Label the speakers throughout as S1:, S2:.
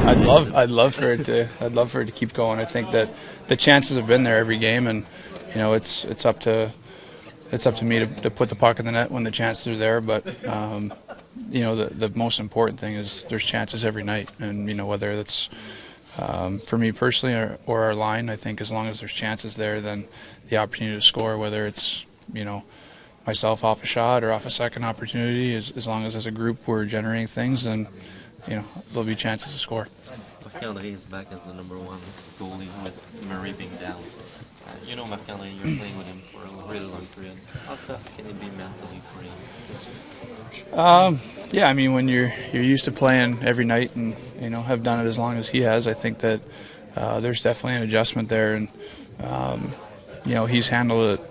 S1: I'd love for it to keep going. I think that the chances have been there every game, and it's up to me to put the puck in the net when the chances are there. But the most important thing is there's chances every night, and whether it's for me personally or our line, I think as long as there's chances there, then the opportunity to score, whether it's myself off a shot or off a second opportunity, as long as as a group we're generating things, then there'll be chances to score.
S2: Marc-André is back as the number one goalie with Murray being down. Marc-André, you're playing with him for a really long period. How tough can it be mentally for him this year?
S1: Yeah, I mean, when you're used to playing every night and have done it as long as he has, I think that there's definitely an adjustment there, and he's handled it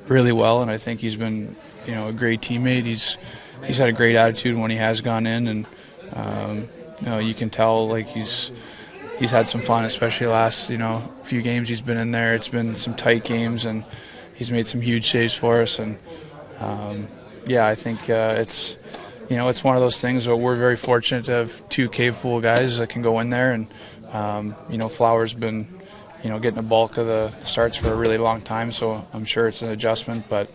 S1: really well, and I think he's been a great teammate. He's had a great attitude when he has gone in, and you can tell like he's had some fun, especially the last few games he's been in there. It's been some tight games, and he's made some huge saves for us. And I think it's one of those things where we're very fortunate to have two capable guys that can go in there. And Flower's been getting the bulk of the starts for a really long time, so I'm sure it's an adjustment, but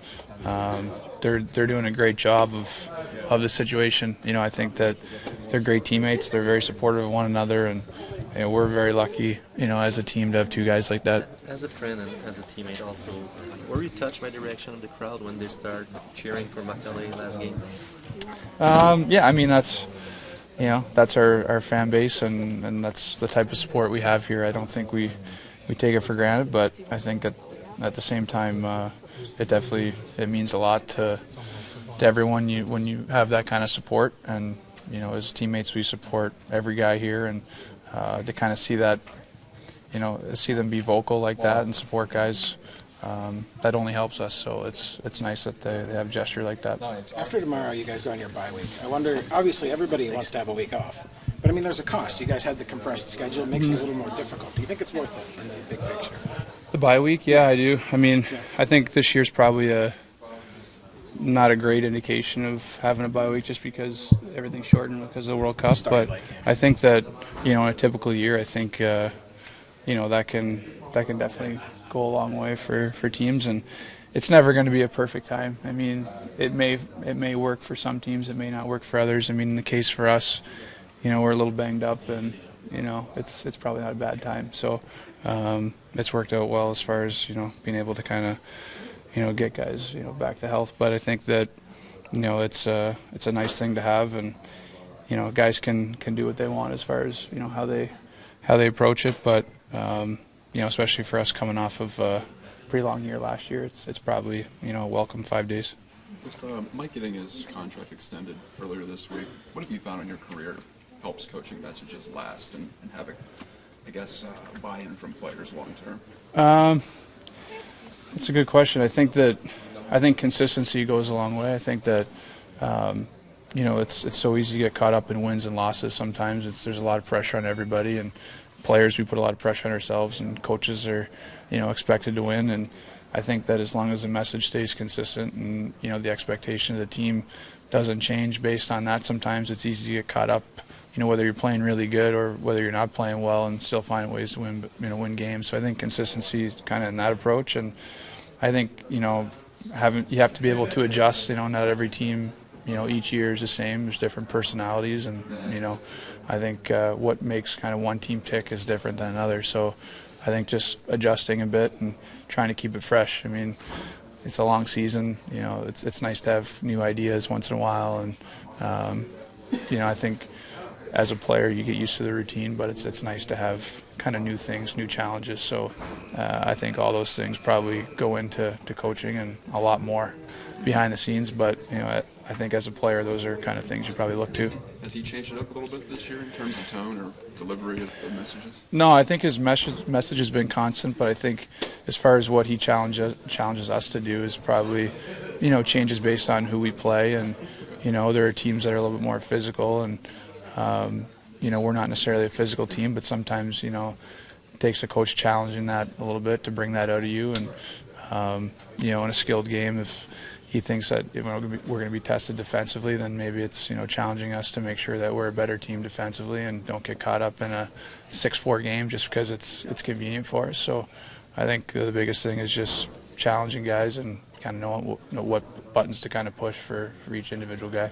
S1: they're doing a great job of the situation. I think that they're great teammates. They're very supportive of one another, and we're very lucky, as a team to have two guys like that.
S2: As a friend and as a teammate also, were you touched by the reaction of the crowd when they started cheering for Marc-André last game?
S1: Yeah, I mean, that's our fan base, and that's the type of support we have here. I don't think we take it for granted, but I think that at the same time, it means a lot to everyone when you have that kind of support. And as teammates, we support every guy here, and to kind of see that, see them be vocal like that and support guys, that only helps us. So it's nice that they have a gesture like that.
S3: After tomorrow, you guys go on your bye week. I wonder, obviously everybody wants to have a week off, but I mean there's a cost. You guys had the compressed schedule. It makes it a little more difficult. Do you think it's worth it in the big picture?
S1: The bye week? Yeah, I do. I mean, I think this year's probably not a great indication of having a bye week just because everything's shortened because of the World Cup. But I think that, in a typical year, I think, that can definitely go a long way for teams, and it's never going to be a perfect time. I mean, it may work for some teams, it may not work for others. I mean, in the case for us, we're a little banged up, and it's probably not a bad time. So it's worked out well as far as being able to kind of get guys back to health. But I think that it's a nice thing to have, and guys can do what they want as far as how they approach it. But especially for us coming off of a pretty long year last year, it's probably a welcome 5 days.
S4: With Mike getting his contract extended earlier this week, what have you found in your career helps coaching messages last and have a buy-in from players long term?
S1: That's a good question. I think consistency goes a long way. I think that it's so easy to get caught up in wins and losses. Sometimes there's a lot of pressure on everybody, and players, we put a lot of pressure on ourselves, and coaches are expected to win. And I think that as long as the message stays consistent and the expectation of the team doesn't change based on that, sometimes it's easy to get caught up, whether you're playing really good or whether you're not playing well, and still find ways to win games. So I think consistency is kind of in that approach, and I think you have to be able to adjust. Not every team each year is the same. There's different personalities, and I think what makes kind of one team tick is different than another. So I think just adjusting a bit and trying to keep it fresh. I mean, it's a long season. It's nice to have new ideas once in a while, and I think as a player you get used to the routine, but it's nice to have kind of new things, new challenges. So I think all those things probably go into coaching, and a lot more behind the scenes. But I think as a player, those are kind of things you probably look to.
S4: Has he changed it up a little bit this year in terms of tone or delivery of the messages?
S1: No, I think his message has been constant, but I think as far as what he challenges us to do is probably, changes based on who we play. And, there are teams that are a little bit more physical, and, we're not necessarily a physical team, but sometimes, it takes a coach challenging that a little bit to bring that out of you. And, in a skilled game, if he thinks that we're going to be tested defensively, then maybe it's challenging us to make sure that we're a better team defensively and don't get caught up in a 6-4 game just because it's convenient for us. So I think the biggest thing is just challenging guys and kind of know what buttons to kind of push for each individual guy.